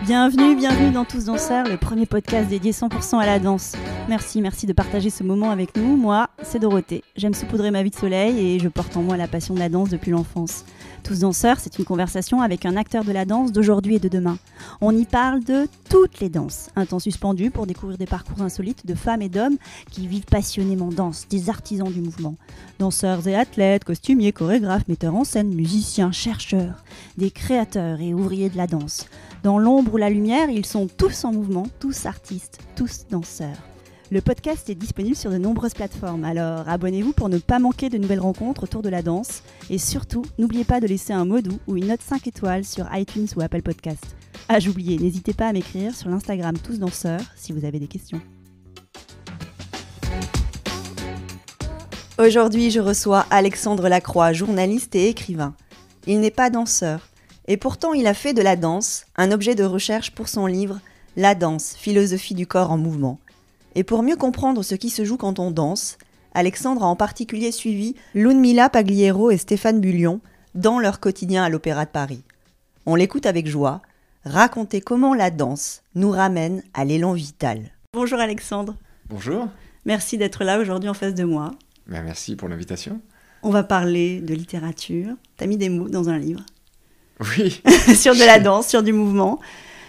Bienvenue dans Tous Danseurs, le premier podcast dédié 100% à la danse. Merci de partager ce moment avec nous. Moi, c'est Dorothée. J'aime saupoudrer ma vie de soleil et je porte en moi la passion de la danse depuis l'enfance. Tous Danseurs, c'est une conversation avec un acteur de la danse d'aujourd'hui et de demain. On y parle de toutes les danses. Un temps suspendu pour découvrir des parcours insolites de femmes et d'hommes qui vivent passionnément danse, des artisans du mouvement. Danseurs et athlètes, costumiers, chorégraphes, metteurs en scène, musiciens, chercheurs, des créateurs et ouvriers de la danse. Dans l'ombre ou la lumière, ils sont tous en mouvement, tous artistes, tous danseurs. Le podcast est disponible sur de nombreuses plateformes, alors abonnez-vous pour ne pas manquer de nouvelles rencontres autour de la danse. Et surtout, n'oubliez pas de laisser un mot doux ou une note 5 étoiles sur iTunes ou Apple Podcast. Ah, j'oubliais, n'hésitez pas à m'écrire sur l'Instagram Tous Danseurs si vous avez des questions. Aujourd'hui, je reçois Alexandre Lacroix, journaliste et écrivain. Il n'est pas danseur. Et pourtant, il a fait de la danse un objet de recherche pour son livre « La danse, philosophie du corps en mouvement ». Et pour mieux comprendre ce qui se joue quand on danse, Alexandre a en particulier suivi Ludmilla Pagliero et Stéphane Bullion dans leur quotidien à l'Opéra de Paris. On l'écoute avec joie, raconter comment la danse nous ramène à l'élan vital. Bonjour Alexandre. Bonjour. Merci d'être là aujourd'hui en face de moi. Merci pour l'invitation. On va parler de littérature. T'as mis des mots dans un livre. Oui. Sur de la danse, sur du mouvement.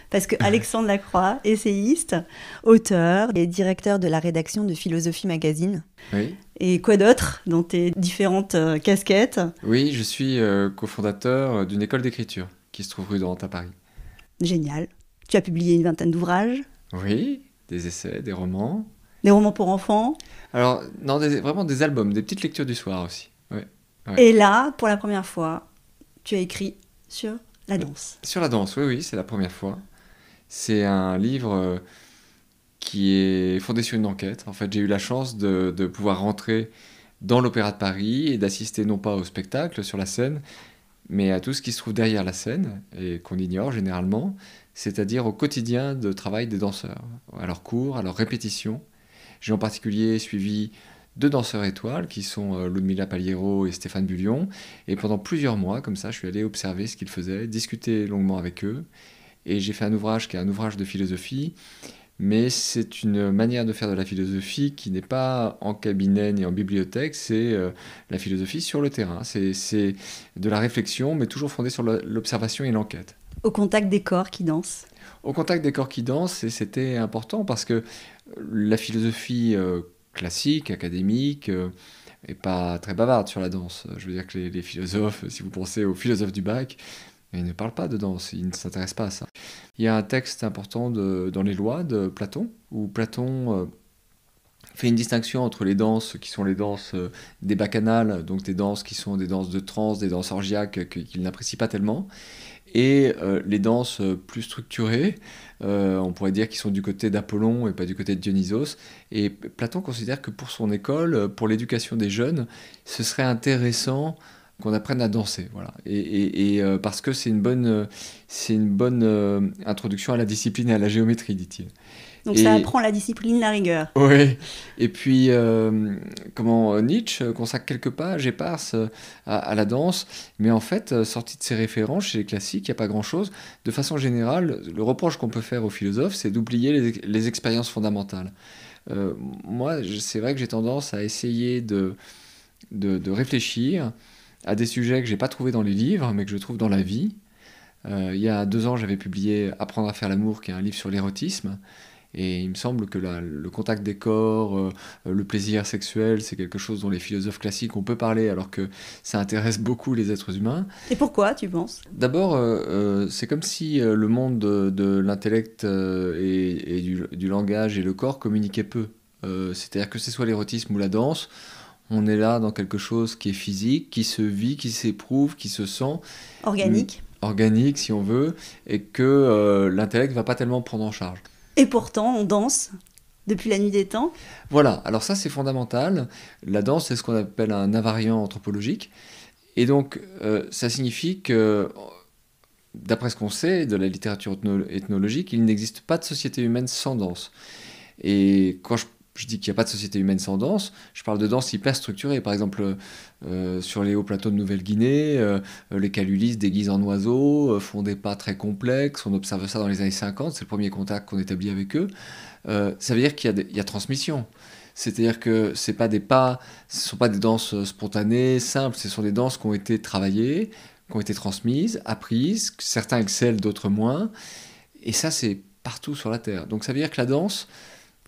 Parce que Alexandre Lacroix, essayiste, auteur et directeur de la rédaction de Philosophie Magazine. Oui. Et quoi d'autre dans tes différentes casquettes ? Oui, je suis cofondateur d'une école d'écriture qui se trouve rue de Nantes à Paris. Génial. Tu as publié une 20aine d'ouvrages ? Oui, des essais, des romans. Des romans pour enfants ? Alors, non, vraiment des albums, des petites lectures du soir aussi. Ouais. Et là, pour la première fois, tu as écrit sur la danse. Sur la danse, oui, c'est la première fois. C'est un livre qui est fondé sur une enquête. En fait, j'ai eu la chance de pouvoir rentrer dans l'Opéra de Paris et d'assister non pas au spectacle sur la scène, mais à tout ce qui se trouve derrière la scène et qu'on ignore généralement, c'est-à-dire au quotidien de travail des danseurs, à leurs cours, à leurs répétitions. J'ai en particulier suivi 2 danseurs étoiles qui sont Ludmilla Pagliero et Stéphane Bullion. Et pendant plusieurs mois, comme ça, je suis allé observer ce qu'ils faisaient, discuter longuement avec eux. Et j'ai fait un ouvrage qui est un ouvrage de philosophie, mais c'est une manière de faire de la philosophie qui n'est pas en cabinet ni en bibliothèque, c'est la philosophie sur le terrain. C'est de la réflexion, mais toujours fondée sur l'observation et l'enquête. Au contact des corps qui dansent. Au contact des corps qui dansent, et c'était important parce que la philosophie classique, académique, est pas très bavarde sur la danse. Je veux dire que les philosophes, si vous pensez aux philosophes du bac, ils ne parlent pas de danse, ils ne s'intéressent pas à ça. Il y a un texte important dans les lois de Platon, où Platon fait une distinction entre les danses qui sont les danses des bacchanales, donc des danses qui sont des danses de transe, des danses orgiaques qu'il n'apprécie pas tellement, et les danses plus structurées, on pourrait dire qu'ils sont du côté d'Apollon et pas du côté de Dionysos. Et Platon considère que pour son école, pour l'éducation des jeunes, ce serait intéressant qu'on apprenne à danser, voilà. Et parce que c'est une bonne introduction à la discipline et à la géométrie, dit-il. Donc ça apprend la discipline, la rigueur. Oui. Et puis, Nietzsche consacre quelques pages éparses à la danse, mais en fait, sorti de ses références chez les classiques, il n'y a pas grand-chose. De façon générale, le reproche qu'on peut faire aux philosophes, c'est d'oublier les expériences fondamentales. Moi, c'est vrai que j'ai tendance à essayer de réfléchir à des sujets que je n'ai pas trouvés dans les livres, mais que je trouve dans la vie. Il y a 2 ans, j'avais publié « Apprendre à faire l'amour », qui est un livre sur l'érotisme. Et il me semble que le contact des corps, le plaisir sexuel, c'est quelque chose dont les philosophes classiques on peut parler, alors que ça intéresse beaucoup les êtres humains. Et pourquoi, tu penses ? D'abord, c'est comme si le monde de l'intellect et du langage et le corps communiquaient peu. C'est-à-dire que ce soit l'érotisme ou la danse, on est là dans quelque chose qui est physique, qui se vit, qui s'éprouve, qui se sent. Organique. Organique, si on veut, et que l'intellect ne va pas tellement prendre en charge. Et pourtant, on danse depuis la nuit des temps. Voilà, alors ça c'est fondamental. La danse, c'est ce qu'on appelle un invariant anthropologique. Et donc, ça signifie que, d'après ce qu'on sait de la littérature ethnologique, il n'existe pas de société humaine sans danse. Et quand je je dis qu'il n'y a pas de société humaine sans danse, je parle de danse hyper structurée. Par exemple, sur les hauts plateaux de Nouvelle-Guinée, les Calulis déguisent en oiseaux, font des pas très complexes. On observe ça dans les années 50, c'est le premier contact qu'on établit avec eux. Ça veut dire qu'il y a transmission. C'est-à-dire que ce ne sont pas des danses spontanées, simples, ce sont des danses qui ont été travaillées, qui ont été transmises, apprises, certains excellent, d'autres moins. Et ça, c'est partout sur la Terre. Donc ça veut dire que la danse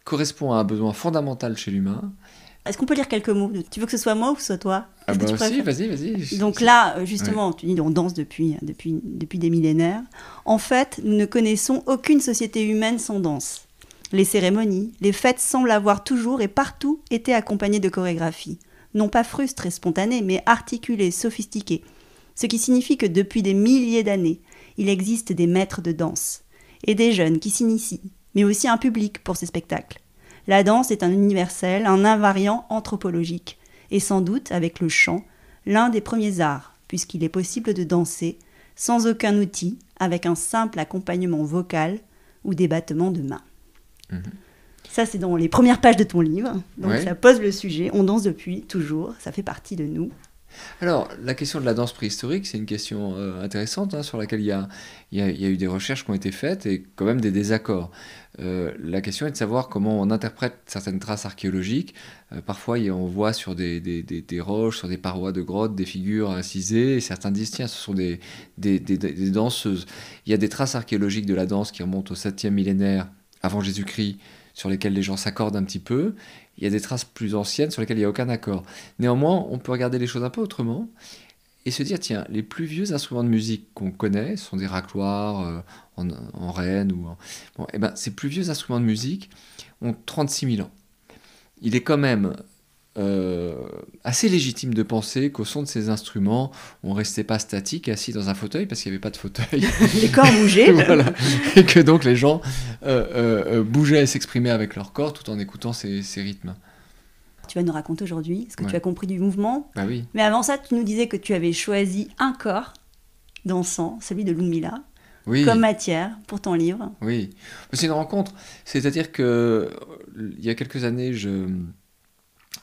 correspond à un besoin fondamental chez l'humain. Est-ce qu'on peut lire quelques mots? Tu veux que ce soit moi ou que ce soit toi? Ah bah si, vas-y. Donc là, justement, tu dis on danse depuis des millénaires. En fait, nous ne connaissons aucune société humaine sans danse. Les cérémonies, les fêtes semblent avoir toujours et partout été accompagnées de chorégraphies. Non pas frustres et spontanées, mais articulées, sophistiquées. Ce qui signifie que depuis des milliers d'années, il existe des maîtres de danse. Et des jeunes qui s'initient, mais aussi un public pour ces spectacles. La danse est un universel, un invariant anthropologique, et sans doute, avec le chant, l'un des premiers arts, puisqu'il est possible de danser sans aucun outil, avec un simple accompagnement vocal ou des battements de mains. Ça, c'est dans les premières pages de ton livre, donc ça pose le sujet, on danse depuis, toujours, ça fait partie de nous. Alors, la question de la danse préhistorique, c'est une question intéressante, sur laquelle il y a eu des recherches qui ont été faites et quand même des désaccords. La question est de savoir comment on interprète certaines traces archéologiques. Parfois, on voit sur des roches, sur des parois de grottes, des figures incisées, et certains disent, tiens, ce sont des danseuses. Il y a des traces archéologiques de la danse qui remontent au 7e millénaire avant Jésus-Christ, sur lesquelles les gens s'accordent un petit peu. Il y a des traces plus anciennes sur lesquelles il n'y a aucun accord. Néanmoins, on peut regarder les choses un peu autrement et se dire, tiens, les plus vieux instruments de musique qu'on connaît sont des racloirs en Rennes. Ces plus vieux instruments de musique ont 36 000 ans. Il est quand même assez légitime de penser qu'au son de ces instruments, on ne restait pas statique, assis dans un fauteuil, parce qu'il n'y avait pas de fauteuil. Les corps bougeaient. Voilà. Et que donc les gens bougeaient et s'exprimaient avec leur corps tout en écoutant ces rythmes. Tu vas nous raconter aujourd'hui ce que tu as compris du mouvement. Bah oui. Mais avant ça, tu nous disais que tu avais choisi un corps dansant, celui de Ludmilla, comme matière pour ton livre. Oui, c'est une rencontre. C'est-à-dire qu'il y a quelques années,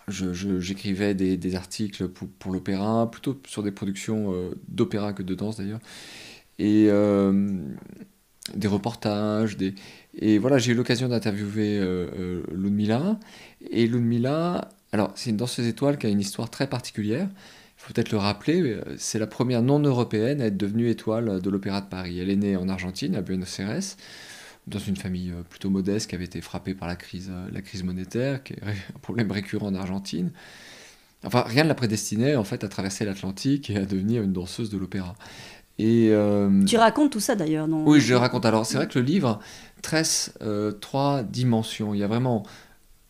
j'écrivais des articles pour l'opéra, plutôt sur des productions d'opéra que de danse d'ailleurs, et des reportages, et voilà, j'ai eu l'occasion d'interviewer Ludmilla. Et Ludmilla, alors c'est une danseuse étoile qui a une histoire très particulière. Il faut peut-être le rappeler, c'est la première non-européenne à être devenue étoile de l'Opéra de Paris. Elle est née en Argentine, à Buenos Aires, dans une famille plutôt modeste qui avait été frappée par la crise monétaire, qui est un problème récurrent en Argentine. Enfin, rien ne la prédestinait en fait à traverser l'Atlantique et à devenir une danseuse de l'opéra. Et tu racontes tout ça d'ailleurs, non? Oui, je le raconte. Alors, c'est vrai que le livre tresse 3 dimensions. Il y a vraiment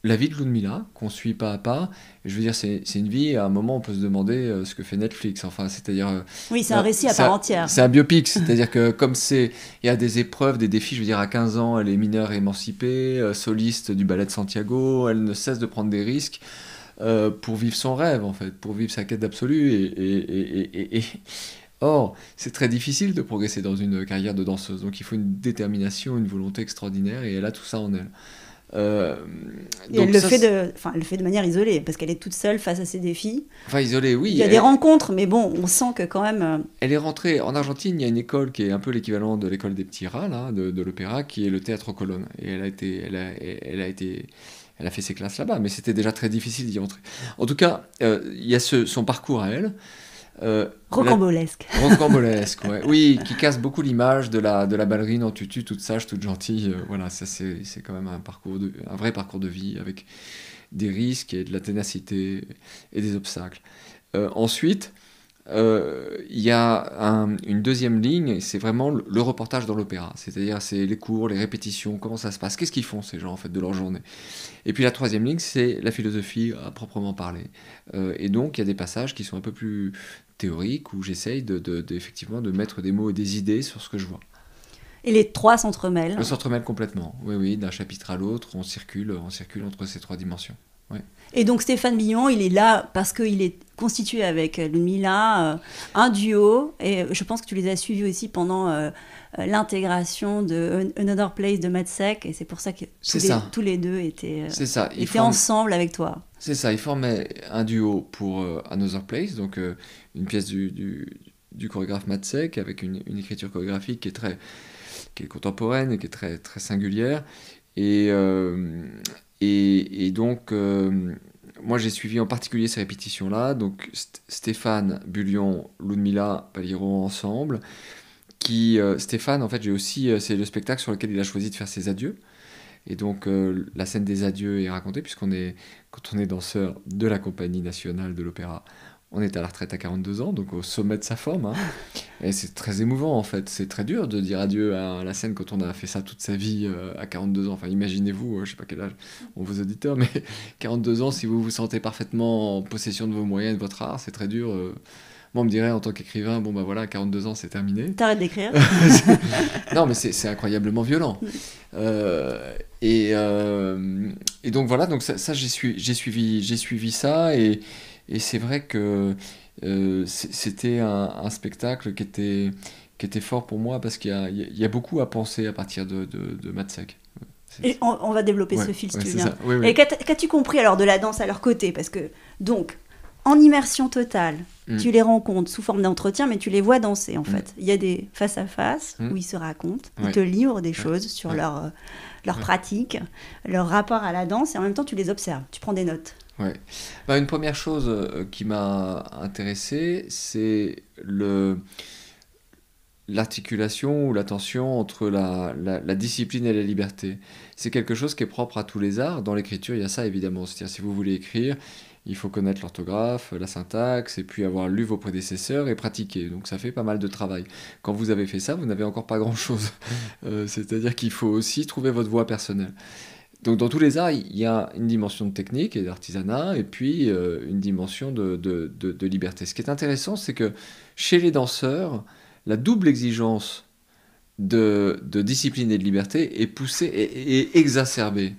la vie de Ludmilla, qu'on suit pas à pas. Et je veux dire, c'est une vie, à un moment, on peut se demander ce que fait Netflix. Enfin, c'est-à-dire... oui, c'est un récit à part entière. C'est un biopic, c'est-à-dire que comme il y a des épreuves, des défis, je veux dire, à 15 ans, elle est mineure émancipée, soliste du ballet de Santiago, elle ne cesse de prendre des risques pour vivre son rêve, en fait, pour vivre sa quête d'absolu. Or, c'est très difficile de progresser dans une carrière de danseuse, donc il faut une détermination, une volonté extraordinaire, et elle a tout ça en elle. Et elle le fait de manière isolée, parce qu'elle est toute seule face à ses défis. Enfin, isolée, oui. Il y a des rencontres, mais bon, on sent que quand même... Elle est rentrée en Argentine, il y a une école qui est un peu l'équivalent de l'école des petits rats, là, de l'opéra, qui est le Théâtre Colonne. Et elle a fait ses classes là-bas, mais c'était déjà très difficile d'y entrer. En tout cas, il y a son parcours à elle. Rocambolesque. Rocambolesque, ouais. Oui, qui casse beaucoup l'image de la ballerine en tutu, toute sage, toute gentille. Voilà, ça c'est quand même un vrai parcours de vie avec des risques et de la ténacité et des obstacles. Ensuite, il y a une deuxième ligne, c'est vraiment le reportage dans l'opéra. C'est-à-dire, c'est les cours, les répétitions, comment ça se passe, qu'est-ce qu'ils font ces gens en fait de leur journée. Et puis la troisième ligne, c'est la philosophie à proprement parler. Et donc, il y a des passages qui sont un peu plus théoriques où j'essaye effectivement de mettre des mots et des idées sur ce que je vois. Et les trois s'entremêlent. On s'entremêle complètement, oui, d'un chapitre à l'autre, on circule entre ces 3 dimensions. Ouais. Et donc Stéphane Billon, il est là parce qu'il est constitué avec Ludmilla, un duo, et je pense que tu les as suivis aussi pendant l'intégration de Another Place de Matsek, et c'est pour ça que tous les deux étaient ensemble avec toi. C'est ça, ils formaient un duo pour Another Place, donc une pièce du chorégraphe Matsek, avec une écriture chorégraphique qui est contemporaine et qui est très, très singulière. Et donc, moi j'ai suivi en particulier ces répétitions-là, donc Stéphane, Bullion, Ludmilla Paliro ensemble. Stéphane, en fait, c'est le spectacle sur lequel il a choisi de faire ses adieux. Et donc, la scène des adieux est racontée, quand on est danseur de la Compagnie nationale de l'opéra, on est à la retraite à 42 ans, donc au sommet de sa forme. Hein. Et c'est très émouvant, en fait. C'est très dur de dire adieu à la scène quand on a fait ça toute sa vie à 42 ans. Enfin, imaginez-vous, je sais pas quel âge ont vos auditeurs, mais 42 ans, si vous vous sentez parfaitement en possession de vos moyens et de votre art, c'est très dur. Moi, on me dirait, en tant qu'écrivain, bon, bah voilà, 42 ans, c'est terminé. T'arrêtes d'écrire. Non, mais c'est incroyablement violent. Et donc, voilà, donc ça j'ai suivi ça, et c'est vrai que c'était un spectacle qui était fort pour moi, parce qu'il y a beaucoup à penser à partir de Matsek. Et on va développer ce fil, si tu veux bien. Oui. Et qu'as-tu compris alors de la danse à leur côté? Parce que, donc, en immersion totale, tu les rencontres sous forme d'entretien, mais tu les vois danser, en fait. Il y a des face-à-face où ils se racontent, ils te livrent des choses sur leur pratique, leur rapport à la danse, et en même temps, tu les observes, tu prends des notes. Ouais. Une première chose qui m'a intéressé, c'est l'articulation ou la tension entre la discipline et la liberté. C'est quelque chose qui est propre à tous les arts. Dans l'écriture, il y a ça, évidemment. C'est-à-dire, si vous voulez écrire, il faut connaître l'orthographe, la syntaxe, et puis avoir lu vos prédécesseurs et pratiquer. Donc ça fait pas mal de travail. Quand vous avez fait ça, vous n'avez encore pas grand-chose. C'est-à-dire qu'il faut aussi trouver votre voie personnelle. Donc dans tous les arts, il y a une dimension de technique et d'artisanat, et puis une dimension de liberté. Ce qui est intéressant, c'est que chez les danseurs, la double exigence de discipline et de liberté est poussée et exacerbée.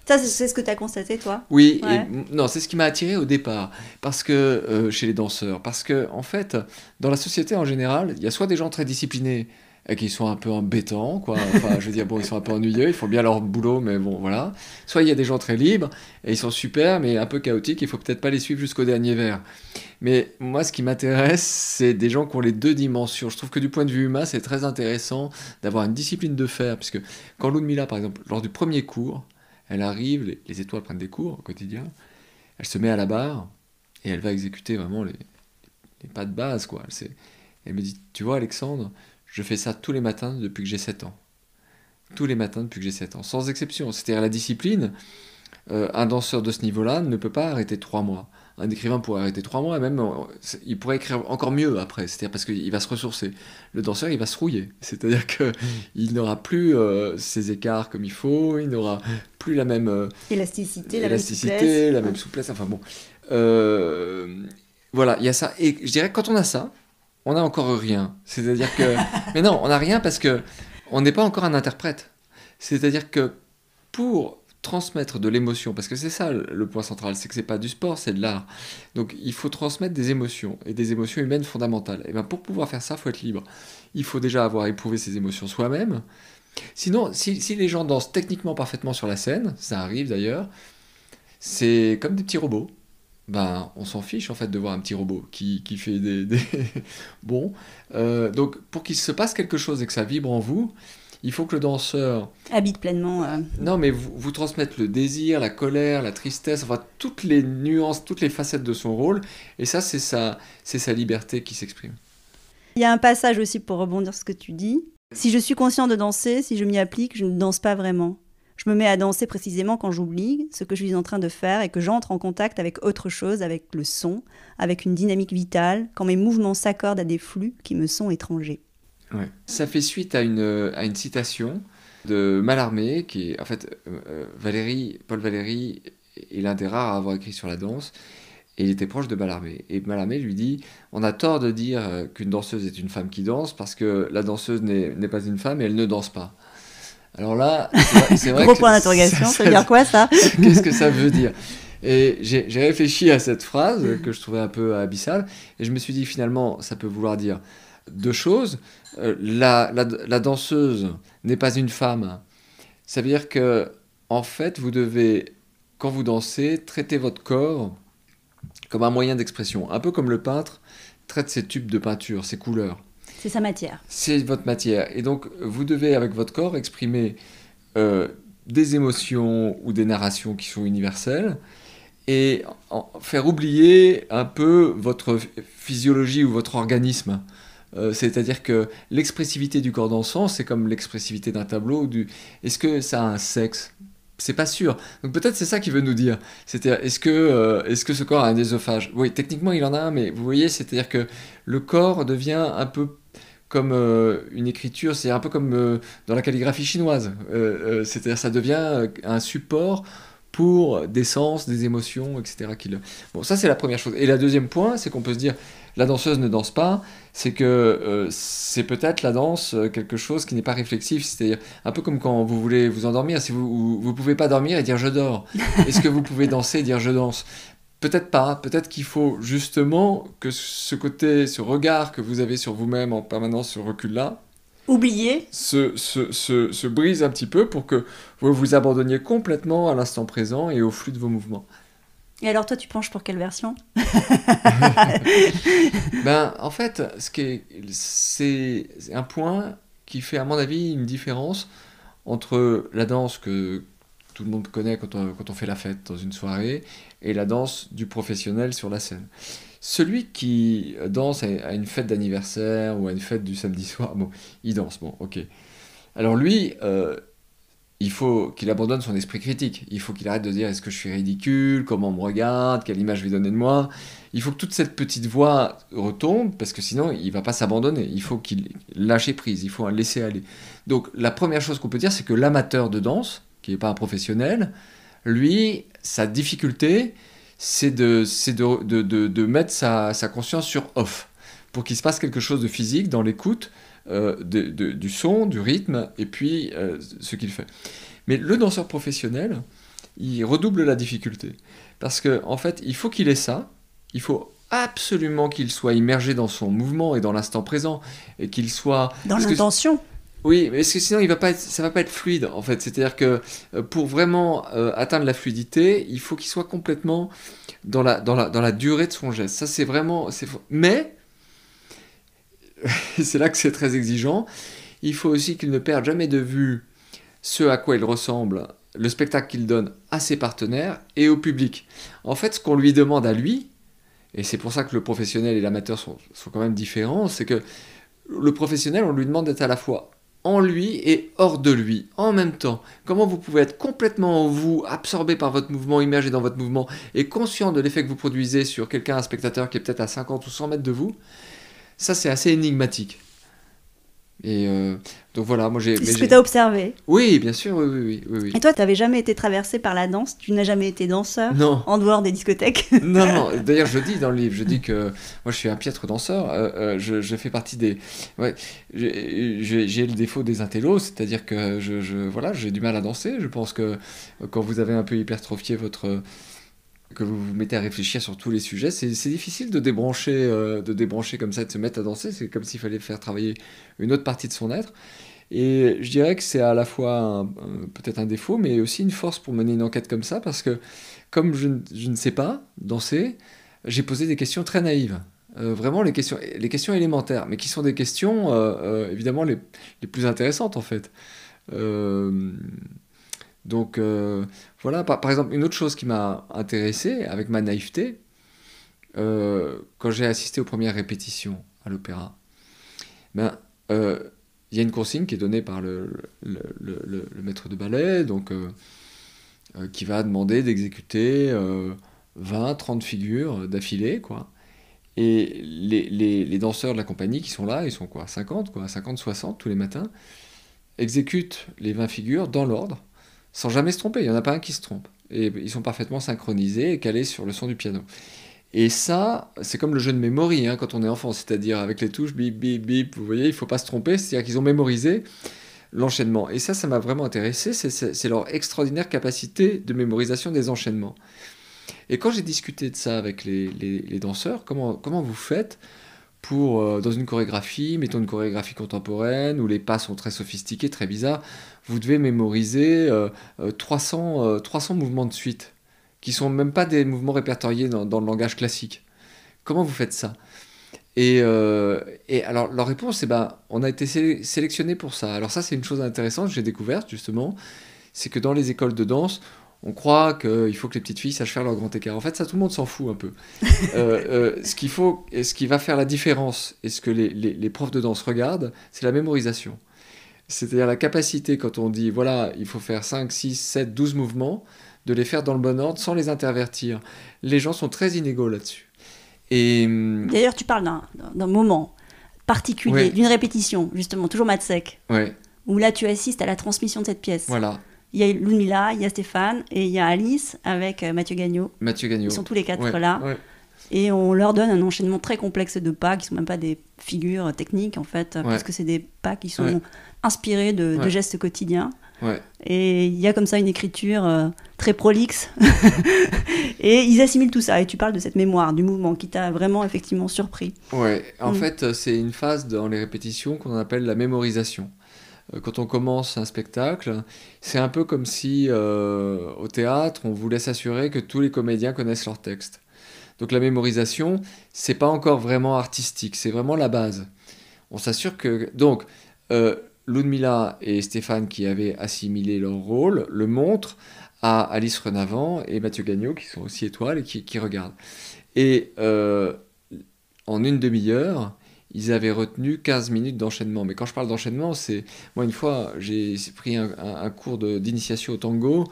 Ça, c'est ce que tu as constaté, toi? Oui, ouais. Non, c'est ce qui m'a attiré au départ, parce que chez les danseurs. Parce que, en fait, dans la société en général, il y a soit des gens très disciplinés et qui sont un peu embêtants, quoi. Enfin, je veux dire, bon, ils sont un peu ennuyeux, ils font bien leur boulot, mais bon, voilà. Soit il y a des gens très libres et ils sont super, mais un peu chaotiques, il faut peut-être pas les suivre jusqu'au dernier vers. Mais moi, ce qui m'intéresse, c'est des gens qui ont les deux dimensions. Je trouve que du point de vue humain, c'est très intéressant d'avoir une discipline de fer, puisque quand Ludmilla, par exemple, lors du premier cours, elle arrive, les étoiles prennent des cours au quotidien, elle se met à la barre et elle va exécuter vraiment les pas de base, quoi. Elle me dit, tu vois, Alexandre, je fais ça tous les matins depuis que j'ai 7 ans. Tous les matins depuis que j'ai 7 ans, sans exception. C'est-à-dire la discipline, un danseur de ce niveau-là ne peut pas arrêter 3 mois. Un écrivain pourrait arrêter 3 mois, et même il pourrait écrire encore mieux après, c'est-à-dire parce qu'il va se ressourcer. Le danseur, il va se rouiller, c'est-à-dire qu'il n'aura plus ses écarts comme il faut, il n'aura plus la même élasticité, la même souplesse, enfin bon. Voilà, il y a ça. Et je dirais que quand on a ça, on n'a encore rien. C'est-à-dire que... Mais non, on n'a rien parce qu'on n'est pas encore un interprète. C'est-à-dire que pour transmettre de l'émotion, parce que c'est ça le point central, c'est que c'est pas du sport, c'est de l'art. Donc il faut transmettre des émotions, et des émotions humaines fondamentales. Et bien pour pouvoir faire ça, il faut être libre. Il faut déjà avoir éprouvé ses émotions soi-même. Sinon, si les gens dansent techniquement parfaitement sur la scène, ça arrive d'ailleurs, c'est comme des petits robots. Ben, on s'en fiche en fait de voir un petit robot qui fait des... Bon, donc pour qu'il se passe quelque chose et que ça vibre en vous, il faut que le danseur... habite pleinement... Non, mais vous transmette le désir, la colère, la tristesse, enfin toutes les nuances, toutes les facettes de son rôle, et ça, c'est sa liberté qui s'exprime. Il y a un passage aussi pour rebondir sur ce que tu dis. Si je suis conscient de danser, si je m'y applique, je ne danse pas vraiment. Je me mets à danser précisément quand j'oublie ce que je suis en train de faire et que j'entre en contact avec autre chose, avec le son, avec une dynamique vitale, quand mes mouvements s'accordent à des flux qui me sont étrangers. Ouais. Ça fait suite à une citation de Mallarmé, qui est en fait Paul Valéry est l'un des rares à avoir écrit sur la danse, et il était proche de Mallarmé. Et Mallarmé lui dit, on a tort de dire qu'une danseuse est une femme qui danse, parce que la danseuse n'est pas une femme et elle ne danse pas. Alors là, c'est vrai Gros point d'interrogation, ça veut dire quoi ça? Qu'est-ce que ça veut dire? Et j'ai réfléchi à cette phrase que je trouvais un peu abyssale, et je me suis dit finalement, ça peut vouloir dire deux choses. La danseuse n'est pas une femme. Ça veut dire que, en fait, vous devez, quand vous dansez, traiter votre corps comme un moyen d'expression. Un peu comme le peintre traite ses tubes de peinture, ses couleurs. C'est sa matière. C'est votre matière. Et donc, vous devez, avec votre corps, exprimer des émotions ou des narrations qui sont universelles et faire oublier un peu votre physiologie ou votre organisme. C'est-à-dire que l'expressivité du corps dansant, c'est comme l'expressivité d'un tableau. Est-ce que ça a un sexe? C'est pas sûr. Donc peut-être c'est ça qu'il veut nous dire. C'est-à-dire, est-ce que ce corps a un œsophage? Oui, techniquement il en a un, mais vous voyez, c'est-à-dire que le corps devient un peu comme une écriture, c'est un peu comme dans la calligraphie chinoise. C'est-à-dire ça devient un support pour des sens, des émotions, etc. Bon, ça c'est la première chose. Et la deuxième point, c'est qu'on peut se dire, la danseuse ne danse pas, c'est que c'est peut-être la danse quelque chose qui n'est pas réflexif, c'est-à-dire un peu comme quand vous voulez vous endormir, si vous pouvez pas dormir et dire je dors. Est-ce que vous pouvez danser et dire je danse? Peut-être pas, peut-être qu'il faut justement que ce regard que vous avez sur vous-même en permanence, ce recul-là, Oublier. se brise un petit peu pour que vous vous abandonniez complètement à l'instant présent et au flux de vos mouvements. Et alors toi, tu penches pour quelle version? En fait, c'est un point qui fait, à mon avis, une différence entre la danse que tout le monde connaît quand on fait la fête dans une soirée et la danse du professionnel sur la scène. Celui qui danse à une fête d'anniversaire ou à une fête du samedi soir, bon, il danse, bon, ok. Alors lui, il faut qu'il abandonne son esprit critique. Il faut qu'il arrête de dire est-ce que je suis ridicule, comment on me regarde, quelle image je vais donner de moi. Il faut que toute cette petite voix retombe parce que sinon il va pas s'abandonner. Il faut qu'il lâche prise, il faut un laisser aller. Donc la première chose qu'on peut dire, c'est que l'amateur de danse, qui n'est pas un professionnel, lui, sa difficulté, c'est de mettre sa conscience sur off pour qu'il se passe quelque chose de physique dans l'écoute du son, du rythme, et puis ce qu'il fait. Mais le danseur professionnel, il redouble la difficulté. Parce qu'en fait, il faut qu'il ait ça, il faut absolument qu'il soit immergé dans son mouvement et dans l'instant présent, et qu'il soit... Dans l'intention. Oui, mais parce que sinon, ça va pas être fluide, en fait. C'est-à-dire que pour vraiment atteindre la fluidité, il faut qu'il soit complètement dans la durée de son geste. Ça, c'est vraiment... Mais... c'est là que c'est très exigeant. Il faut aussi qu'il ne perde jamais de vue ce à quoi il ressemble, le spectacle qu'il donne à ses partenaires et au public. En fait, ce qu'on lui demande à lui, et c'est pour ça que le professionnel et l'amateur sont quand même différents, c'est que le professionnel, on lui demande d'être à la fois en lui et hors de lui, en même temps. Comment vous pouvez être complètement en vous, absorbé par votre mouvement, immergé dans votre mouvement, et conscient de l'effet que vous produisez sur quelqu'un, un spectateur qui est peut-être à 50 ou 100 mètres de vous. Ça, c'est assez énigmatique. Et donc voilà, moi j'ai... C'est ce que tu as observé. Oui, bien sûr, oui. Et toi, tu n'avais jamais été traversé par la danse? Tu n'as jamais été danseur? Non. En dehors des discothèques? Non. D'ailleurs, je dis dans le livre, je dis que moi je suis un piètre danseur. Je fais partie des... Ouais, j'ai le défaut des intellos, c'est-à-dire que voilà, j'ai du mal à danser. Je pense que quand vous avez un peu hypertrophié que vous vous mettez à réfléchir sur tous les sujets, c'est difficile de débrancher comme ça, de se mettre à danser. C'est comme s'il fallait faire travailler une autre partie de son être. Et je dirais que c'est à la fois peut-être un défaut, mais aussi une force pour mener une enquête comme ça, parce que comme je ne sais pas danser, j'ai posé des questions très naïves. Vraiment les questions élémentaires, mais qui sont des questions évidemment les plus intéressantes en fait. Donc voilà, par exemple, une autre chose qui m'a intéressé avec ma naïveté, quand j'ai assisté aux premières répétitions à l'opéra, y a une consigne qui est donnée par le maître de ballet, donc, qui va demander d'exécuter 20-30 figures d'affilée, quoi. Et les danseurs de la compagnie qui sont là, ils sont quoi, 50-60 tous les matins, exécutent les 20 figures dans l'ordre, sans jamais se tromper. Il n'y en a pas un qui se trompe. Et ils sont parfaitement synchronisés et calés sur le son du piano. Et ça, c'est comme le jeu de mémoire quand on est enfant, c'est-à-dire avec les touches bip, bip, bip, vous voyez, il ne faut pas se tromper, c'est-à-dire qu'ils ont mémorisé l'enchaînement. Et ça m'a vraiment intéressé, c'est leur extraordinaire capacité de mémorisation des enchaînements. Et quand j'ai discuté de ça avec les danseurs, comment vous faites pour, dans une chorégraphie, mettons une chorégraphie contemporaine, où les pas sont très sophistiqués, très bizarres, vous devez mémoriser 300 mouvements de suite, qui sont même pas des mouvements répertoriés dans le langage classique. Comment vous faites ça ? Et alors, leur réponse, c'est on a été sélectionné pour ça. Alors ça, c'est une chose intéressante que j'ai découverte, justement, c'est que dans les écoles de danse, on croit qu'il faut que les petites filles sachent faire leur grand écart. En fait, ça, tout le monde s'en fout un peu. Ce qui va faire la différence, et ce que les profs de danse regardent, c'est la mémorisation. C'est-à-dire la capacité, quand on dit, voilà, il faut faire 5, 6, 7, 12 mouvements, de les faire dans le bon ordre, sans les intervertir. Les gens sont très inégaux là-dessus. Et d'ailleurs, tu parles d'un moment particulier, ouais. d'une répétition, justement, toujours Matsek, ouais, où là, tu assistes à la transmission de cette pièce. voilà. Il y a Ludmilla, il y a Stéphane, et il y a Alice avec Mathieu Gagnon. Ils sont tous les 4 ouais, là. ouais. Et on leur donne un enchaînement très complexe de pas, qui sont même pas des figures techniques, en fait, parce que c'est des pas qui sont inspirés de gestes quotidiens. Ouais. Et il y a comme ça une écriture très prolixe. Et ils assimilent tout ça. Et tu parles de cette mémoire, du mouvement, qui t'a vraiment, effectivement, surpris. Ouais, en fait, c'est une phase dans les répétitions qu'on appelle la mémorisation. Quand on commence un spectacle, c'est un peu comme si, au théâtre, on voulait s'assurer que tous les comédiens connaissent leur texte. Donc la mémorisation, c'est pas encore vraiment artistique, c'est vraiment la base. On s'assure que... Donc, Ludmilla et Stéphane, qui avaient assimilé leur rôle, le montrent à Alice Renavant et Mathieu Gagnon, qui sont aussi étoiles et qui regardent. Et en une demi-heure, ils avaient retenu 15 minutes d'enchaînement. Mais quand je parle d'enchaînement, c'est... Moi, une fois, j'ai pris un cours d'initiation au tango,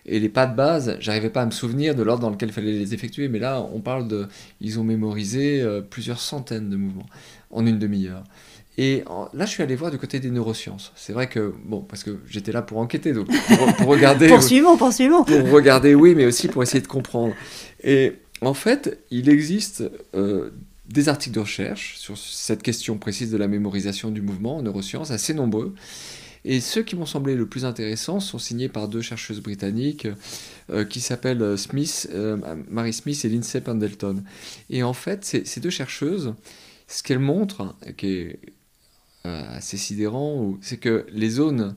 et les pas de base, j'arrivais pas à me souvenir de l'ordre dans lequel il fallait les effectuer. Mais là, on parle de... Ils ont mémorisé plusieurs centaines de mouvements en une demi-heure. Et là, je suis allé voir du côté des neurosciences. C'est vrai que, parce que j'étais là pour enquêter, donc pour regarder... Poursuivons. Pour regarder, oui, mais aussi pour essayer de comprendre. Et en fait, il existe des articles de recherche sur cette question précise de la mémorisation du mouvement en neurosciences, assez nombreux. Et ceux qui m'ont semblé le plus intéressants sont signés par 2 chercheuses britanniques qui s'appellent Mary Smith et Lindsay Pendleton. Et en fait, ces 2 chercheuses, ce qu'elles montrent, qui est assez sidérant, c'est que les zones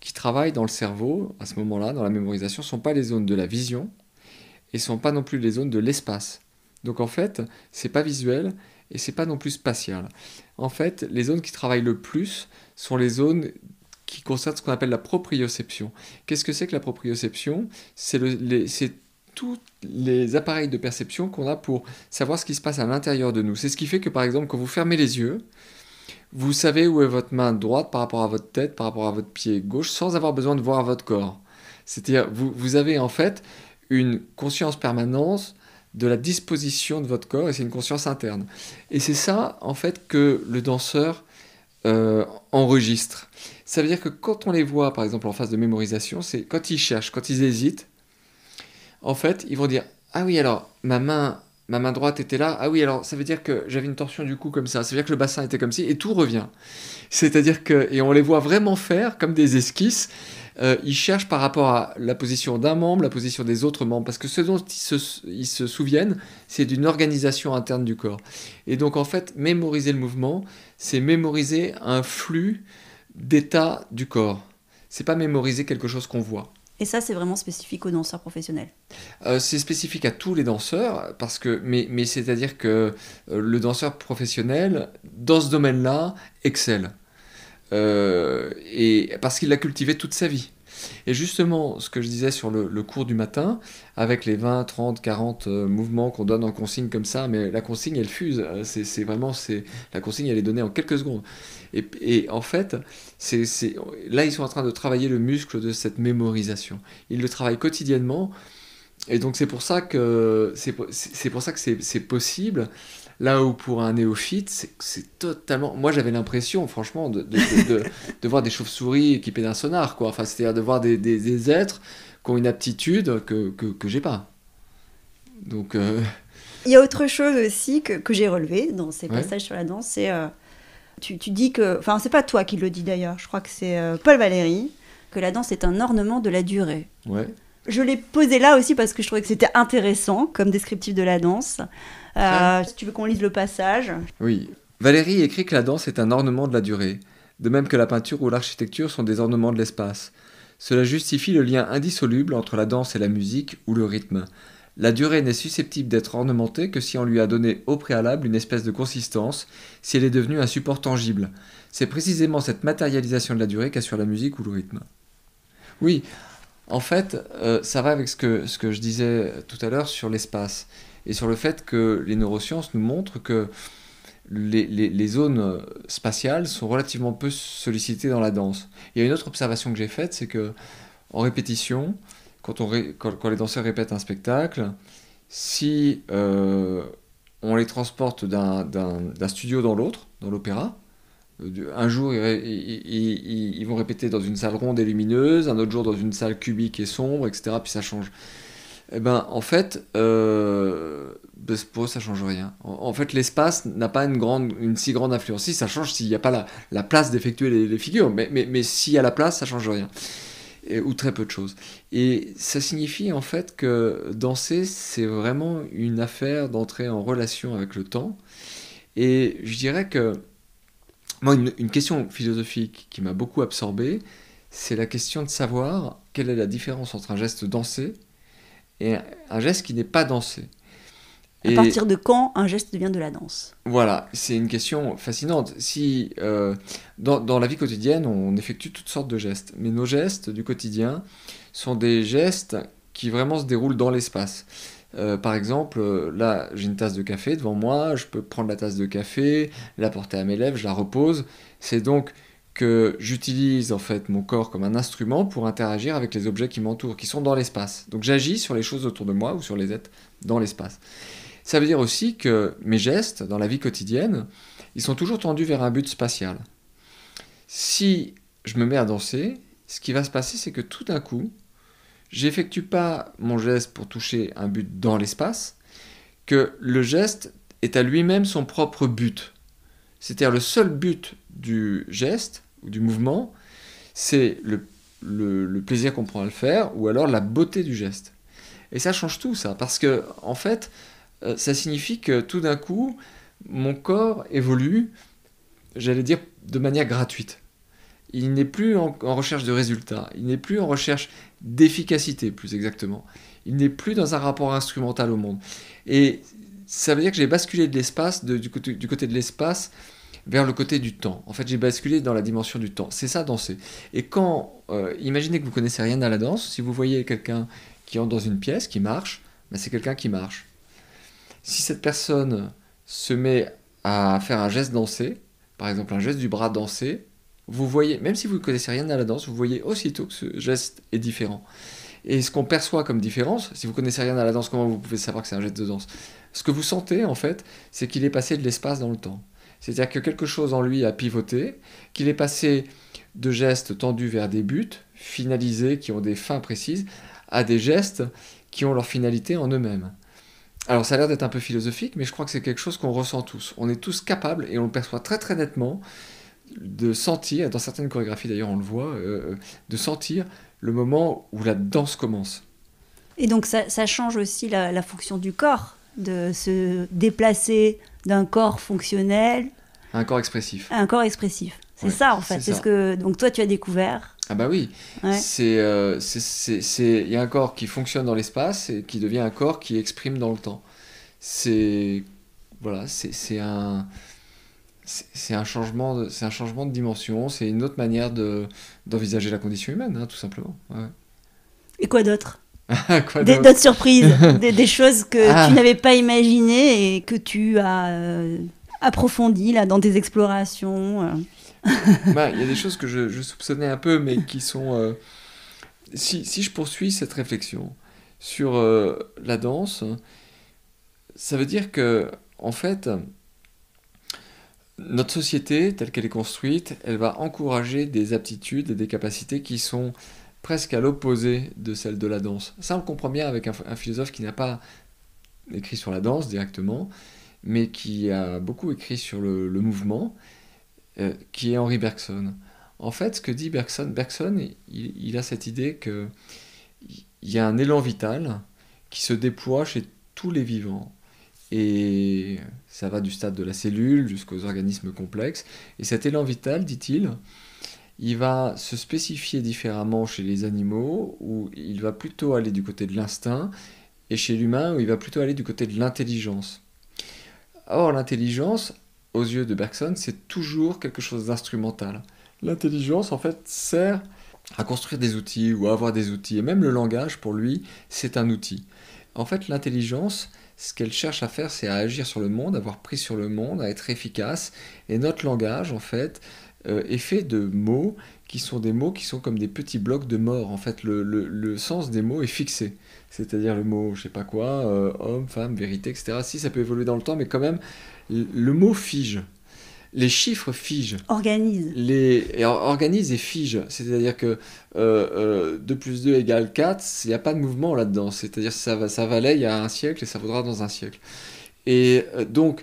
qui travaillent dans le cerveau, à ce moment-là, dans la mémorisation, ne sont pas les zones de la vision et ne sont pas non plus les zones de l'espace. Donc en fait, ce n'est pas visuel et ce n'est pas non plus spatial. En fait, les zones qui travaillent le plus sont les zones qui concernent ce qu'on appelle la proprioception. Qu'est-ce que c'est que la proprioception ? C'est tous les appareils de perception qu'on a pour savoir ce qui se passe à l'intérieur de nous. C'est ce qui fait que, par exemple, quand vous fermez les yeux, vous savez où est votre main droite par rapport à votre tête, par rapport à votre pied gauche, sans avoir besoin de voir votre corps. C'est-à-dire, vous avez en fait une conscience permanente de la disposition de votre corps, et c'est une conscience interne. Et c'est ça, en fait, que le danseur enregistre. Ça veut dire que quand on les voit, par exemple, en phase de mémorisation, c'est quand ils cherchent, quand ils hésitent, en fait, ils vont dire « Ah oui, alors, ma main droite était là. Ah oui, alors, ça veut dire que j'avais une torsion du cou comme ça. Ça veut dire que le bassin était comme ci. » Et tout revient. C'est-à-dire que... Et on les voit vraiment faire comme des esquisses. Ils cherchent par rapport à la position d'un membre, la position des autres membres. Parce que ce dont ils se souviennent, c'est d'une organisation interne du corps. Et donc, en fait, mémoriser le mouvement, c'est mémoriser un flux d'état du corps. C'est pas mémoriser quelque chose qu'on voit. Et ça, c'est vraiment spécifique aux danseurs professionnels. C'est spécifique à tous les danseurs, mais c'est-à-dire que le danseur professionnel, dans ce domaine-là, excelle. Et parce qu'il l'a cultivé toute sa vie. Et justement, ce que je disais sur le cours du matin, avec les 20, 30, 40 mouvements qu'on donne en consigne comme ça, mais la consigne, elle fuse. La consigne, elle est donnée en quelques secondes. Et en fait, là, ils sont en train de travailler le muscle de cette mémorisation. Ils le travaillent quotidiennement. Et donc, c'est pour ça que c'est possible. Là où pour un néophyte, c'est totalement... Moi, j'avais l'impression, franchement, de voir des chauves-souris équipées d'un sonar, quoi. Enfin, c'est-à-dire de voir des êtres qui ont une aptitude que j'ai pas. Donc... Il y a autre chose aussi que j'ai relevé dans ces passages sur la danse, c'est... Tu dis que... Enfin, c'est pas toi qui le dis d'ailleurs, je crois que c'est Paul Valéry, que la danse est un ornement de la durée. Ouais. Je l'ai posé là aussi parce que je trouvais que c'était intéressant comme descriptif de la danse. Si tu veux qu'on lise le passage. Oui. Valérie écrit que la danse est un ornement de la durée, de même que la peinture ou l'architecture sont des ornements de l'espace. Cela justifie le lien indissoluble entre la danse et la musique ou le rythme. La durée n'est susceptible d'être ornementée que si on lui a donné au préalable une espèce de consistance, si elle est devenue un support tangible. C'est précisément cette matérialisation de la durée qu'assure la musique ou le rythme. Oui, en fait, ça va avec ce que je disais tout à l'heure sur l'espace et sur le fait que les neurosciences nous montrent que les zones spatiales sont relativement peu sollicitées dans la danse. Il y a une autre observation que j'ai faite, c'est que en répétition, quand les danseurs répètent un spectacle, si on les transporte d'un studio dans l'autre, dans l'opéra, un jour ils vont répéter dans une salle ronde et lumineuse, un autre jour dans une salle cubique et sombre, etc. Puis ça change. Eh ben, en fait, pour eux, ça change rien. En fait, l'espace n'a pas une si grande influence. Si, ça change s'il n'y a pas la place d'effectuer les figures, mais s'il y a la place, ça change rien. Ou très peu de choses. Et ça signifie en fait que danser, c'est vraiment une affaire d'entrer en relation avec le temps. Et je dirais que, moi, une question philosophique qui m'a beaucoup absorbé, c'est la question de savoir quelle est la différence entre un geste dansé et un geste qui n'est pas dansé. À partir de quand un geste devient de la danse? Voilà, c'est une question fascinante. Si dans la vie quotidienne, on effectue toutes sortes de gestes, mais nos gestes du quotidien sont des gestes qui vraiment se déroulent dans l'espace. Par exemple, là, j'ai une tasse de café devant moi, je peux prendre la tasse de café, la porter à mes lèvres, je la repose. C'est donc que j'utilise en fait mon corps comme un instrument pour interagir avec les objets qui m'entourent, qui sont dans l'espace. Donc j'agis sur les choses autour de moi ou sur les êtres dans l'espace. Ça veut dire aussi que mes gestes dans la vie quotidienne, ils sont toujours tendus vers un but spatial. Si je me mets à danser, ce qui va se passer, c'est que tout d'un coup, j'effectue pas mon geste pour toucher un but dans l'espace, que le geste est à lui-même son propre but. C'est-à-dire le seul but du geste ou du mouvement, c'est le plaisir qu'on prend à le faire ou alors la beauté du geste. Et ça change tout, ça, parce que en fait, ça signifie que tout d'un coup, mon corps évolue, j'allais dire, de manière gratuite. Il n'est plus en recherche de résultats, il n'est plus en recherche d'efficacité, plus exactement. Il n'est plus dans un rapport instrumental au monde. Et ça veut dire que j'ai basculé de l'espace, du côté de l'espace, vers le côté du temps. En fait, j'ai basculé dans la dimension du temps. C'est ça, danser. Et quand, imaginez que vous connaissez rien à la danse, si vous voyez quelqu'un qui entre dans une pièce, qui marche, ben c'est quelqu'un qui marche. Si cette personne se met à faire un geste dansé, par exemple un geste du bras dansé, vous voyez, même si vous ne connaissez rien à la danse, vous voyez aussitôt que ce geste est différent. Et ce qu'on perçoit comme différence, si vous ne connaissez rien à la danse, comment vous pouvez savoir que c'est un geste de danse? Ce que vous sentez, en fait, c'est qu'il est passé de l'espace dans le temps. C'est-à-dire que quelque chose en lui a pivoté, qu'il est passé de gestes tendus vers des buts, finalisés, qui ont des fins précises, à des gestes qui ont leur finalité en eux-mêmes. Alors ça a l'air d'être un peu philosophique, mais je crois que c'est quelque chose qu'on ressent tous. On est tous capables, et on le perçoit très très nettement, de sentir, dans certaines chorégraphies d'ailleurs on le voit, de sentir le moment où la danse commence. Et donc ça change aussi la fonction du corps, de se déplacer d'un corps fonctionnel à un corps expressif. À un corps expressif. C'est ouais, ça en fait. C'est ce que donc toi tu as découvert. Ah bah oui. Ouais. Il y a un corps qui fonctionne dans l'espace et qui devient un corps qui exprime dans le temps. C'est un changement de dimension. C'est une autre manière d'envisager la condition humaine, hein, tout simplement. Ouais. Et quoi d'autre? Quoi d'autres surprises, des choses que tu n'avais pas imaginées et que tu as approfondies là dans tes explorations. Il y a des choses que je soupçonnais un peu, mais qui sont... si je poursuis cette réflexion sur la danse, ça veut dire que, en fait, notre société, telle qu'elle est construite, elle va encourager des aptitudes et des capacités qui sont presque à l'opposé de celles de la danse. Ça, on le comprend bien avec un philosophe qui n'a pas écrit sur la danse directement, mais qui a beaucoup écrit sur le mouvement, qui est Henri Bergson. En fait, ce que dit Bergson, il a cette idée que il y a un élan vital qui se déploie chez tous les vivants. Et ça va du stade de la cellule jusqu'aux organismes complexes. Et cet élan vital, dit-il, il va se spécifier différemment chez les animaux, où il va plutôt aller du côté de l'instinct, et chez l'humain, où il va plutôt aller du côté de l'intelligence. Or, l'intelligence, aux yeux de Bergson, c'est toujours quelque chose d'instrumental. L'intelligence, en fait, sert à construire des outils ou à avoir des outils. Et même le langage, pour lui, c'est un outil. En fait, l'intelligence, ce qu'elle cherche à faire, c'est à agir sur le monde, à avoir prise sur le monde, à être efficace. Et notre langage, en fait, est fait de mots qui sont des mots qui sont comme des petits blocs de mort. En fait, le sens des mots est fixé. C'est-à-dire le mot, je sais pas quoi, homme, femme, vérité, etc. Si, ça peut évoluer dans le temps, mais quand même, le mot fige. Les chiffres figent. Organise. Organise et fige. C'est-à-dire que 2 plus 2 égale 4, il n'y a pas de mouvement là-dedans. C'est-à-dire que ça valait il y a un siècle et ça vaudra dans un siècle. Et donc,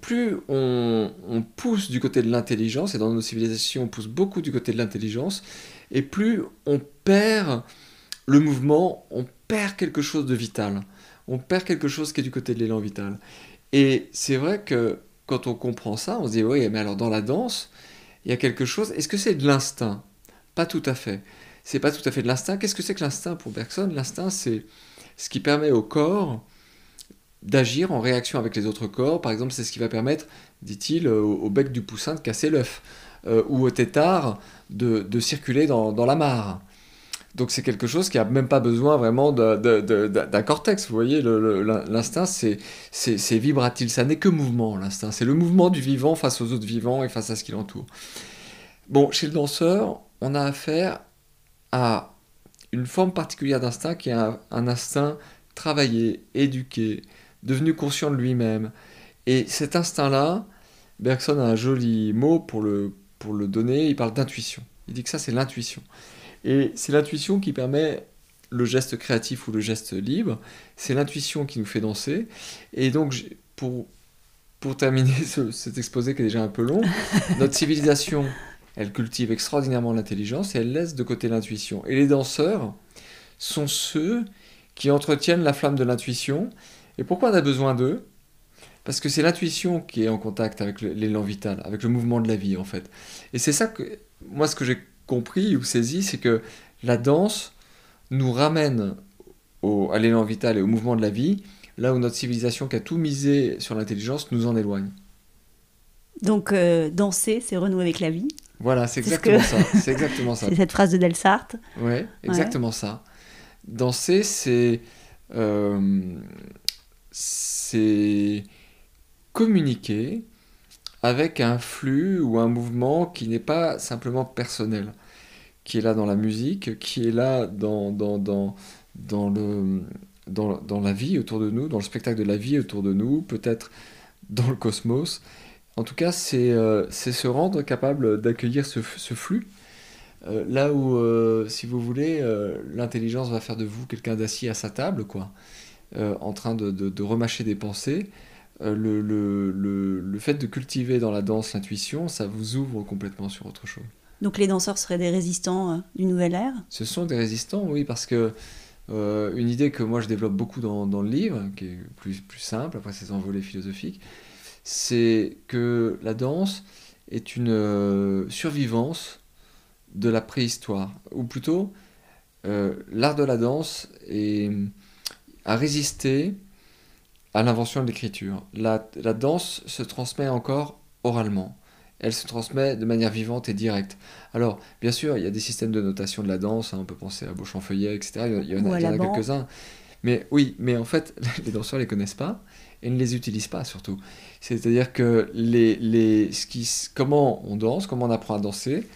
plus on pousse du côté de l'intelligence, et dans nos civilisations on pousse beaucoup du côté de l'intelligence, et plus on perd le mouvement, on perd quelque chose de vital. On perd quelque chose qui est du côté de l'élan vital. Et c'est vrai que quand on comprend ça, on se dit, oui, mais alors dans la danse, il y a quelque chose. Est-ce que c'est de l'instinct? Pas tout à fait. C'est pas tout à fait de l'instinct. Qu'est-ce que c'est que l'instinct pour Bergson? L'instinct, c'est ce qui permet au corps d'agir en réaction avec les autres corps. Par exemple, c'est ce qui va permettre, dit-il, au bec du poussin de casser l'œuf, ou au tétard de circuler dans la mare. Donc c'est quelque chose qui n'a même pas besoin vraiment d'un cortex. Vous voyez, l'instinct, c'est vibratile. Ça n'est que mouvement, l'instinct. C'est le mouvement du vivant face aux autres vivants et face à ce qui l'entoure. Bon, chez le danseur, on a affaire à une forme particulière d'instinct qui est un instinct travaillé, éduqué, devenu conscient de lui-même. Et cet instinct-là, Bergson a un joli mot pour le donner, il parle d'intuition. Il dit que ça, c'est l'intuition. Et c'est l'intuition qui permet le geste créatif ou le geste libre. C'est l'intuition qui nous fait danser. Et donc, pour terminer cet exposé qui est déjà un peu long, notre civilisation, elle cultive extraordinairement l'intelligence et elle laisse de côté l'intuition. Et les danseurs sont ceux qui entretiennent la flamme de l'intuition. Et pourquoi on a besoin d'eux? Parce que c'est l'intuition qui est en contact avec l'élan vital, avec le mouvement de la vie, en fait. Et c'est ça que, moi, ce que j'ai compris ou saisi, c'est que la danse nous ramène à l'élan vital et au mouvement de la vie, là où notre civilisation qui a tout misé sur l'intelligence nous en éloigne. Donc, danser, c'est renouer avec la vie. Voilà, c'est exactement ça. C'est exactement ça. C'est cette phrase de Delsarte. Ouais, exactement ça. Danser, c'est communiquer avec un flux ou un mouvement qui n'est pas simplement personnel, qui est là dans la musique, qui est là dans la vie autour de nous, dans le spectacle de la vie autour de nous, peut-être dans le cosmos. En tout cas, c'est se rendre capable d'accueillir ce flux, là où, si vous voulez, l'intelligence va faire de vous quelqu'un d'assis à sa table, quoi, en train de remâcher des pensées. Le fait de cultiver dans la danse l'intuition, ça vous ouvre complètement sur autre chose. Donc les danseurs seraient des résistants du nouvel ère? Ce sont des résistants, oui, parce que une idée que moi je développe beaucoup dans le livre, qui est plus simple, après ces envolées philosophiques, c'est que la danse est une survivance de la préhistoire, ou plutôt l'art de la danse a résisté à l'invention de l'écriture. La danse se transmet encore oralement. Elle se transmet de manière vivante et directe. Alors, bien sûr, il y a des systèmes de notation de la danse, hein, on peut penser à Beauchamp-Feuillet, etc. Il y en a quelques-uns. Mais oui, mais en fait, les danseurs ne les connaissent pas et ne les utilisent pas, surtout. C'est-à-dire que comment on danse, comment on apprend à danser,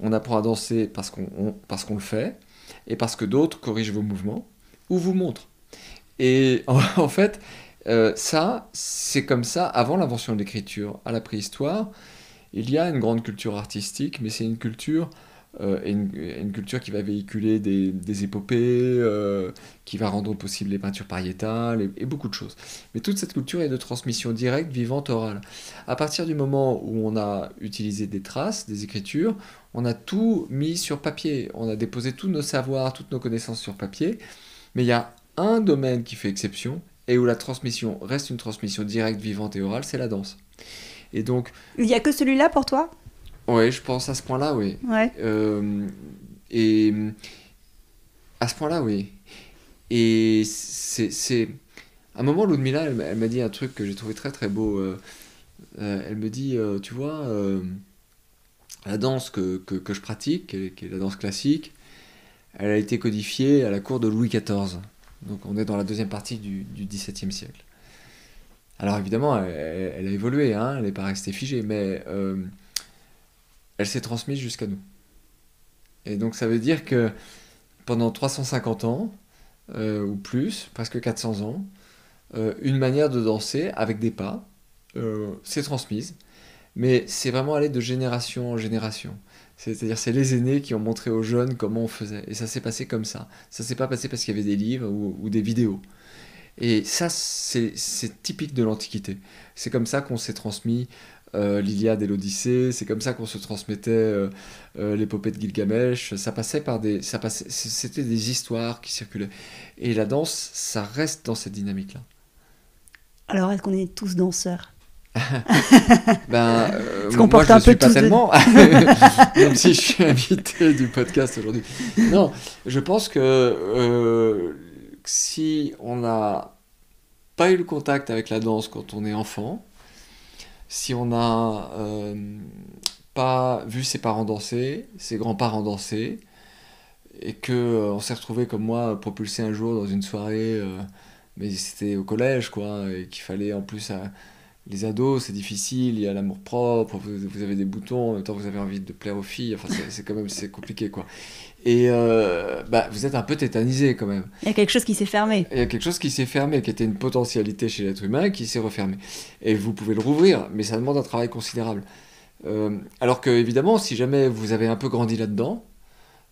on apprend à danser parce qu'on le fait, et parce que d'autres corrigent vos mouvements, ou vous montrent. Et en fait, ça, c'est comme ça, avant l'invention de l'écriture, à la préhistoire, il y a une grande culture artistique, mais c'est une culture et une culture qui va véhiculer des épopées, qui va rendre possible les peintures pariétales et beaucoup de choses. Mais toute cette culture est de transmission directe, vivante, orale. À partir du moment où on a utilisé des traces, des écritures, on a tout mis sur papier. On a déposé tous nos savoirs, toutes nos connaissances sur papier. Mais il y a un domaine qui fait exception et où la transmission reste une transmission directe, vivante et orale, c'est la danse. Et donc, Il n'y a que celui-là pour toi? ouais, je pense à ce point-là, oui. Ouais. Et à ce point-là, oui. Et c'est... À un moment, Ludmilla, elle m'a dit un truc que j'ai trouvé très très beau. Elle me dit, tu vois, la danse que je pratique, qui est la danse classique, elle a été codifiée à la cour de Louis XIV. Donc on est dans la deuxième partie du XVIIe siècle. Alors évidemment, elle a évolué, hein, elle n'est pas restée figée, mais elle s'est transmise jusqu'à nous. Et donc ça veut dire que pendant 350 ans, ou plus, presque 400 ans, une manière de danser avec des pas s'est transmise, mais c'est vraiment allé de génération en génération. C'est-à-dire c'est les aînés qui ont montré aux jeunes comment on faisait. Et ça s'est passé comme ça. Ça s'est pas passé parce qu'il y avait des livres ou des vidéos. Et ça, c'est typique de l'Antiquité. C'est comme ça qu'on s'est transmis l'Iliade et l'Odyssée, c'est comme ça qu'on se transmettait l'épopée de Gilgamesh. C'était des histoires qui circulaient. Et la danse, ça reste dans cette dynamique-là. Alors, est-ce qu'on est tous danseurs? Parce qu'on moi, porte je un ne suis peu pas tous tellement, même si je suis invité du podcast aujourd'hui. Non, je pense que si on n'a pas eu le contact avec la danse quand on est enfant, si on n'a pas vu ses parents danser, ses grands-parents danser, et que on s'est retrouvé comme moi propulsé un jour dans une soirée, mais c'était au collège quoi, et qu'il fallait en plus les ados, c'est difficile, il y a l'amour-propre, vous avez des boutons, en même temps vous avez envie de plaire aux filles, enfin c'est quand même c'est compliqué quoi. Et vous êtes un peu tétanisé quand même. Il y a quelque chose qui s'est fermé. Il y a quelque chose qui s'est fermé, qui était une potentialité chez l'être humain, qui s'est refermé. Et vous pouvez le rouvrir, mais ça demande un travail considérable. Alors que évidemment, si jamais vous avez un peu grandi là-dedans,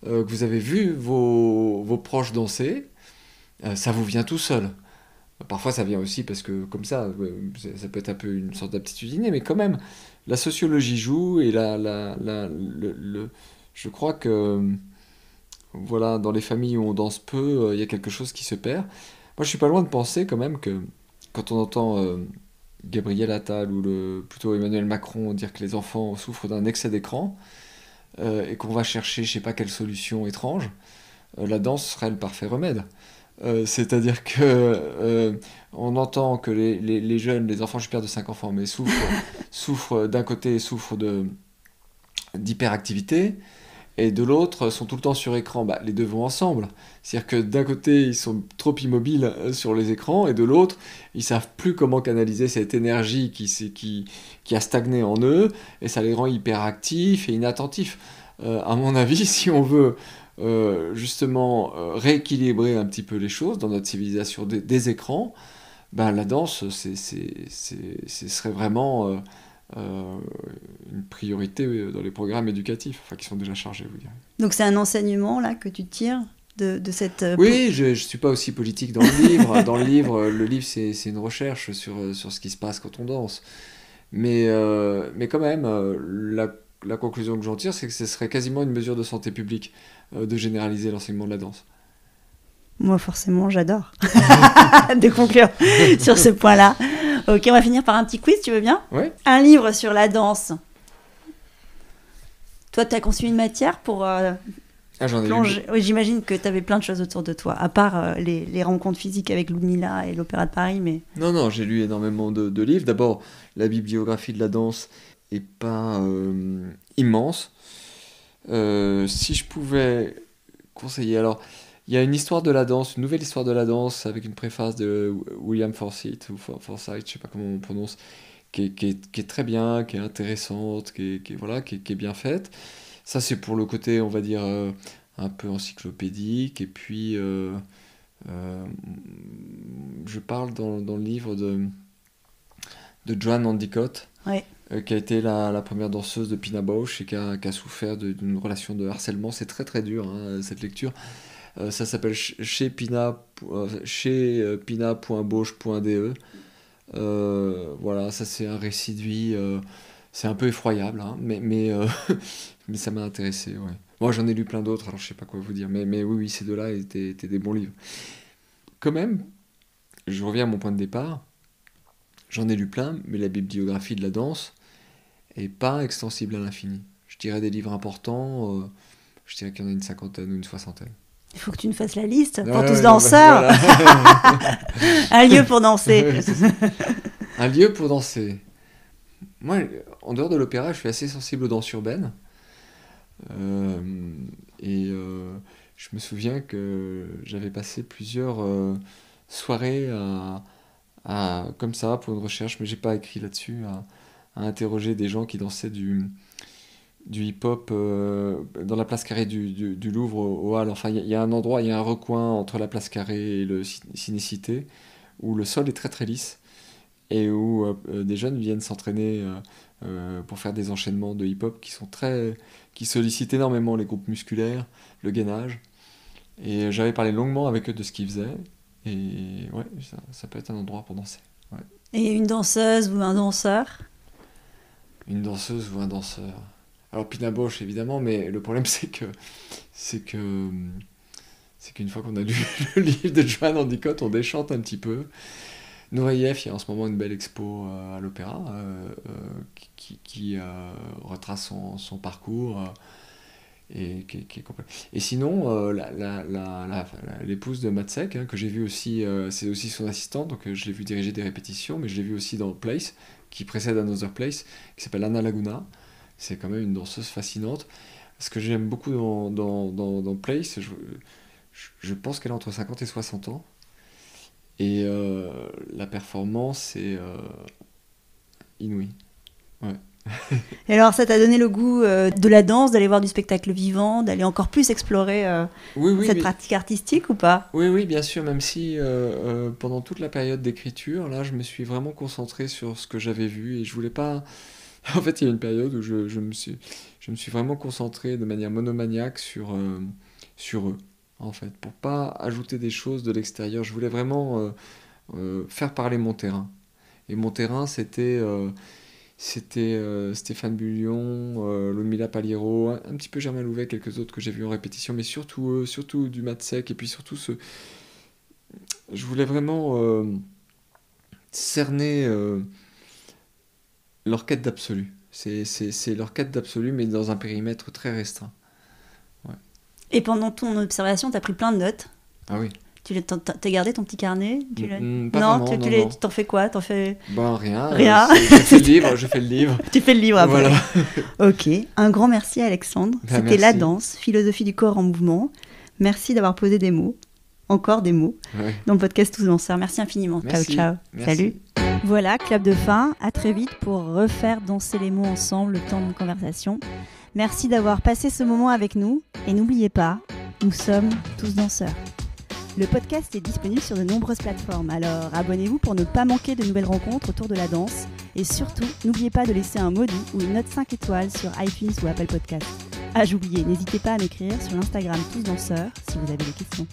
que vous avez vu vos proches danser, ça vous vient tout seul. Parfois ça vient aussi parce que comme ça ça peut être un peu une sorte d'aptitude innée, mais quand même, la sociologie joue et je crois que voilà, dans les familles où on danse peu, il y a quelque chose qui se perd. Moi je suis pas loin de penser quand même que quand on entend Gabriel Attal ou plutôt Emmanuel Macron dire que les enfants souffrent d'un excès d'écran et qu'on va chercher je sais pas quelle solution étrange, la danse serait le parfait remède. C'est-à-dire que on entend que les jeunes, les enfants, je suis père de 5 enfants, mais souffrent d'un côté, souffrent d'hyperactivité, et de l'autre sont tout le temps sur écran. Les deux vont ensemble. C'est-à-dire que d'un côté, ils sont trop immobiles sur les écrans, et de l'autre, ils savent plus comment canaliser cette énergie qui a stagné en eux, et ça les rend hyperactifs et inattentifs. À mon avis, si on veut justement rééquilibrer un petit peu les choses dans notre civilisation des écrans, la danse, ce serait vraiment une priorité dans les programmes éducatifs, enfin qui sont déjà chargés, vous direz. Donc c'est un enseignement là que tu tires de cette... Oui, je ne suis pas aussi politique dans le livre. Dans le livre, c'est une recherche sur ce qui se passe quand on danse. Mais quand même, la conclusion que j'en tire, c'est que ce serait quasiment une mesure de santé publique de généraliser l'enseignement de la danse. Moi, forcément, j'adore de conclure sur ce point-là. Ok, on va finir par un petit quiz, tu veux bien? Ouais. Un livre sur la danse. Toi, tu as conçu une matière pour j'en ai plonger. Oui, j'imagine que tu avais plein de choses autour de toi, à part les rencontres physiques avec Ludmilla et l'Opéra de Paris. Mais... Non, j'ai lu énormément de livres. D'abord, la bibliographie de la danse n'est pas immense. Si je pouvais conseiller, alors il y a une histoire de la danse, une nouvelle histoire de la danse avec une préface de William Forsythe, Forsythe, je sais pas comment on prononce, qui est très bien, qui est intéressante, qui est bien faite. Ça c'est pour le côté, on va dire, un peu encyclopédique. Et puis je parle dans le livre de Joan Endicott, ouais. qui a été la première danseuse de Pina Bausch et qui a souffert d'une relation de harcèlement. C'est très très dur, hein, cette lecture. Ça s'appelle chez Pina.Bausch.de. Voilà, ça c'est un récit de vie. C'est un peu effroyable, hein, mais ça m'a intéressé. Ouais. Moi j'en ai lu plein d'autres, alors je sais pas quoi vous dire. Mais oui, ces deux-là étaient des bons livres. Quand même, je reviens à mon point de départ. J'en ai lu plein, mais la bibliographie de la danse est pas extensible à l'infini. Je dirais des livres importants, je dirais qu'il y en a une 50aine ou une 60aine. Il faut que tu nous fasses la liste pour tous danseurs. Voilà. Un lieu pour danser. Un lieu pour danser. Moi, en dehors de l'opéra, je suis assez sensible aux danses urbaines. Je me souviens que j'avais passé plusieurs soirées comme ça pour une recherche, mais j'ai pas écrit là-dessus, à interroger des gens qui dansaient du hip-hop dans la place carrée du Louvre au Halles. Enfin, il y a un endroit, il y a un recoin entre la place carrée et le Ciné-Cité où le sol est très très lisse et où des jeunes viennent s'entraîner pour faire des enchaînements de hip-hop qui sollicitent énormément les groupes musculaires, le gainage. Et j'avais parlé longuement avec eux de ce qu'ils faisaient. Et ouais, ça peut être un endroit pour danser. Ouais. Et une danseuse ou un danseur? Une danseuse ou un danseur. Alors Pina Bausch évidemment, mais le problème c'est qu'une fois qu'on a lu le livre de Joan Endicott, on déchante un petit peu. Nureyev, il y a en ce moment une belle expo à l'Opéra qui retrace son parcours. Et sinon, l'épouse de Matsek, hein, que j'ai vu aussi, c'est aussi son assistante, donc je l'ai vu diriger des répétitions, mais je l'ai vu aussi dans Place, qui précède Another Place, qui s'appelle Anna Laguna. C'est quand même une danseuse fascinante. Ce que j'aime beaucoup dans Place, je pense qu'elle a entre 50 et 60 ans. Et la performance est inouïe. Ouais. Et alors, ça t'a donné le goût de la danse, d'aller voir du spectacle vivant, d'aller encore plus explorer cette pratique artistique ou pas? Oui, bien sûr, même si pendant toute la période d'écriture, là, je me suis vraiment concentré sur ce que j'avais vu et je voulais pas... En fait, il y a une période où je me suis vraiment concentré de manière monomaniaque sur eux, en fait, pour pas ajouter des choses de l'extérieur. Je voulais vraiment faire parler mon terrain. Et mon terrain, c'était Stéphane Bullion, Ludmilla Paliero, un petit peu Germain Louvet, quelques autres que j'ai vus en répétition, mais surtout du Matsek, et puis surtout je voulais vraiment cerner leur quête d'absolu. C'est leur quête d'absolu, mais dans un périmètre très restreint. Ouais. Et pendant ton observation, t'as pris plein de notes? Ah oui. T'as gardé ton petit carnet? Non, t'en fais quoi? T'en fais... Rien. Je fais le livre. Tu fais le livre après. Voilà. Ok, un grand merci Alexandre. C'était merci. La danse, philosophie du corps en mouvement. Merci d'avoir posé des mots, encore des mots, dans le podcast Tous danseurs. Merci infiniment. Merci. Ciao. Merci. Salut. Voilà, clap de fin. À très vite pour refaire danser les mots ensemble le temps d'une conversation. Merci d'avoir passé ce moment avec nous. Et n'oubliez pas, nous sommes tous danseurs. Le podcast est disponible sur de nombreuses plateformes, alors abonnez-vous pour ne pas manquer de nouvelles rencontres autour de la danse. Et surtout, n'oubliez pas de laisser un mot doux ou une note 5 étoiles sur iTunes ou Apple Podcast. Ah, j'oubliais, n'hésitez pas à m'écrire sur l'Instagram Tous Danseurs si vous avez des questions.